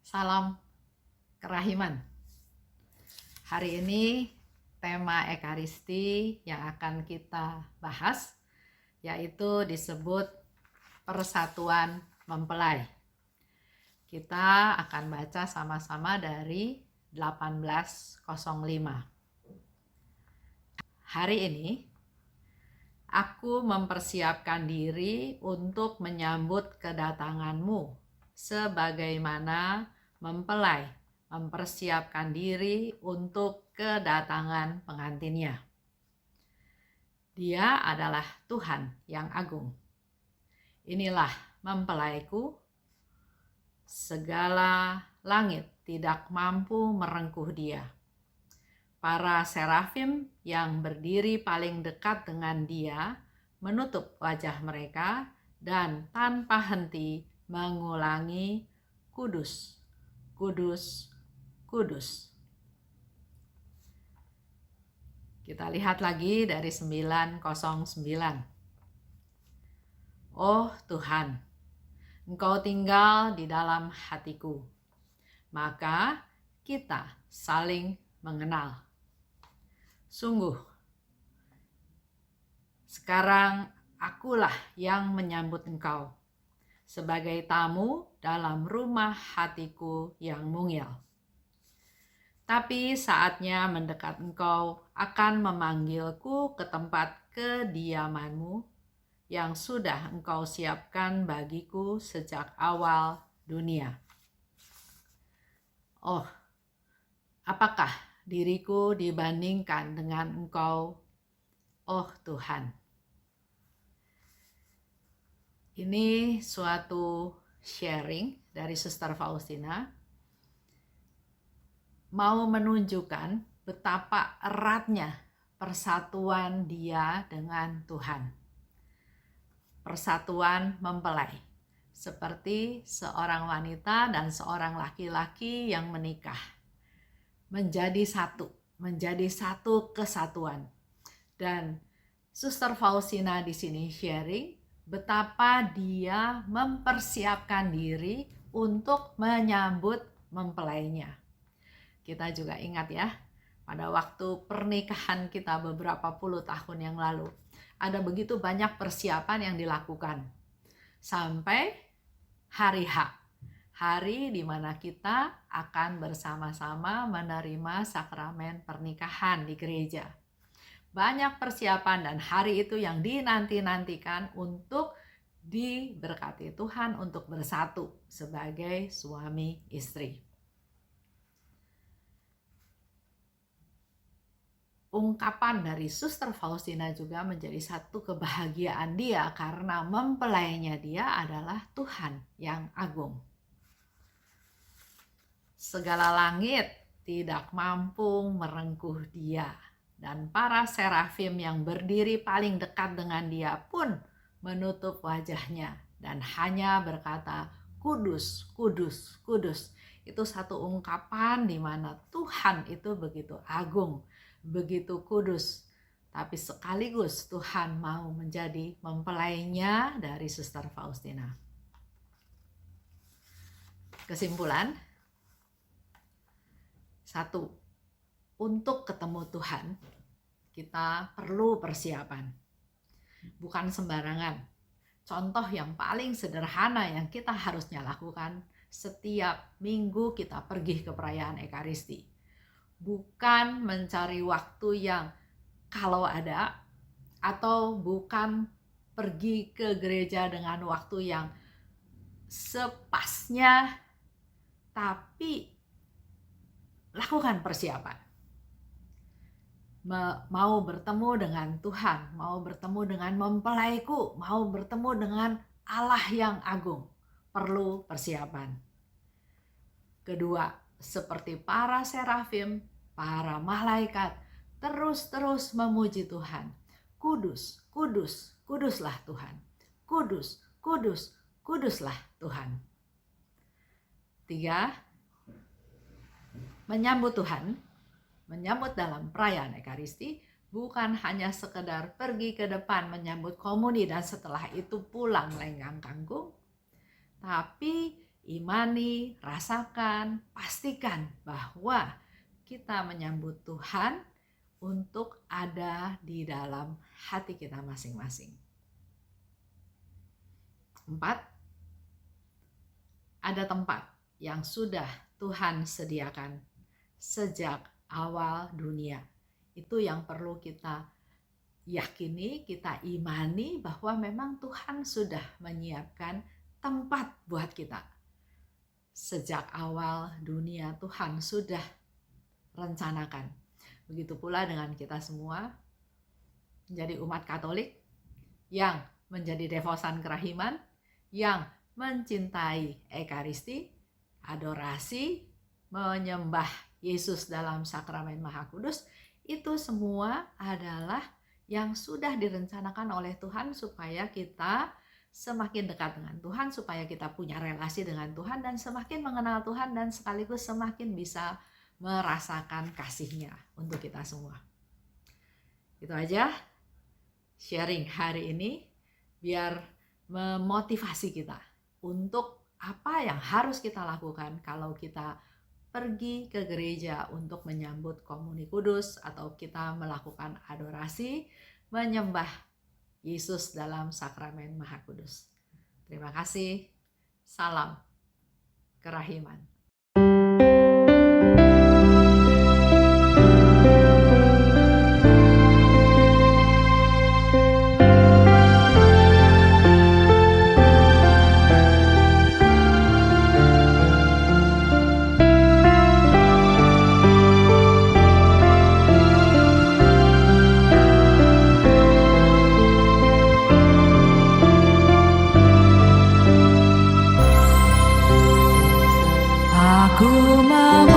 Salam kerahiman. Hari ini tema Ekaristi yang akan kita bahas yaitu disebut persatuan mempelai. Kita akan baca sama-sama dari 1805. Hari ini aku mempersiapkan diri untuk menyambut kedatanganmu sebagaimana mempelai mempersiapkan diri untuk kedatangan pengantinnya. Dia adalah Tuhan yang agung. Inilah mempelaiku, segala langit tidak mampu merengkuh dia. Para serafim yang berdiri paling dekat dengan dia menutup wajah mereka dan tanpa henti mengulangi kudus, kudus, kudus. Kita lihat lagi dari 909. Oh Tuhan, Engkau tinggal di dalam hatiku, maka kita saling mengenal. Sungguh, sekarang akulah yang menyambut Engkau sebagai tamu dalam rumah hatiku yang mungil. Tapi saatnya mendekat Engkau akan memanggilku ke tempat kediamanmu yang sudah Engkau siapkan bagiku sejak awal dunia. Oh, apakah diriku dibandingkan dengan Engkau, oh Tuhan? Ini suatu sharing dari Suster Faustina, mau menunjukkan betapa eratnya persatuan dia dengan Tuhan. Persatuan mempelai, seperti seorang wanita dan seorang laki-laki yang menikah. Menjadi satu kesatuan. Dan Suster Faustina di sini sharing betapa dia mempersiapkan diri untuk menyambut mempelainya. Kita juga ingat ya, pada waktu pernikahan kita beberapa puluh tahun yang lalu, ada begitu banyak persiapan yang dilakukan. Sampai hari H, hari di mana kita akan bersama-sama menerima sakramen pernikahan di gereja. Banyak persiapan dan hari itu yang dinanti-nantikan untuk diberkati Tuhan untuk bersatu sebagai suami istri. Ungkapan dari Suster Faustina juga menjadi satu kebahagiaan dia karena mempelainya dia adalah Tuhan yang agung. Segala langit tidak mampu merengkuh dia, dan para serafim yang berdiri paling dekat dengan dia pun menutup wajahnya dan hanya berkata, kudus, kudus, kudus. Itu satu ungkapan di mana Tuhan itu begitu agung, begitu kudus. Tapi sekaligus Tuhan mau menjadi mempelainya dari Suster Faustina. Kesimpulan, 1. Untuk ketemu Tuhan, kita perlu persiapan. Bukan sembarangan. Contoh yang paling sederhana yang kita harusnya lakukan setiap minggu kita pergi ke perayaan Ekaristi. Bukan mencari waktu yang kalau ada, atau bukan pergi ke gereja dengan waktu yang sepasnya, tapi lakukan persiapan. Mau bertemu dengan Tuhan, mau bertemu dengan mempelaiku, mau bertemu dengan Allah yang agung, perlu persiapan. Kedua, seperti para serafim, para malaikat, terus memuji Tuhan. Kudus, kudus, kuduslah Tuhan. Kudus, kudus, kuduslah Tuhan. 3, menyambut Tuhan, menyambut dalam perayaan Ekaristi, bukan hanya sekedar pergi ke depan menyambut komuni dan setelah itu pulang lenggang kangkung, tapi imani, rasakan, pastikan bahwa kita menyambut Tuhan untuk ada di dalam hati kita masing-masing. 4. Ada tempat yang sudah Tuhan sediakan sejak awal dunia. Itu yang perlu kita yakini, kita imani bahwa memang Tuhan sudah menyiapkan tempat buat kita. Sejak awal dunia Tuhan sudah rencanakan. Begitu pula dengan kita semua menjadi umat Katolik yang menjadi devosan kerahiman, yang mencintai Ekaristi, adorasi, menyembah Yesus dalam sakramen Maha Kudus. Itu semua adalah yang sudah direncanakan oleh Tuhan supaya kita semakin dekat dengan Tuhan, supaya kita punya relasi dengan Tuhan dan semakin mengenal Tuhan dan sekaligus semakin bisa merasakan kasih-Nya untuk kita semua. Itu aja sharing hari ini biar memotivasi kita untuk apa yang harus kita lakukan kalau kita pergi ke gereja untuk menyambut Komuni Kudus atau kita melakukan adorasi, menyembah Yesus dalam sakramen Maha Kudus. Terima kasih. Salam kerahiman. Aku mau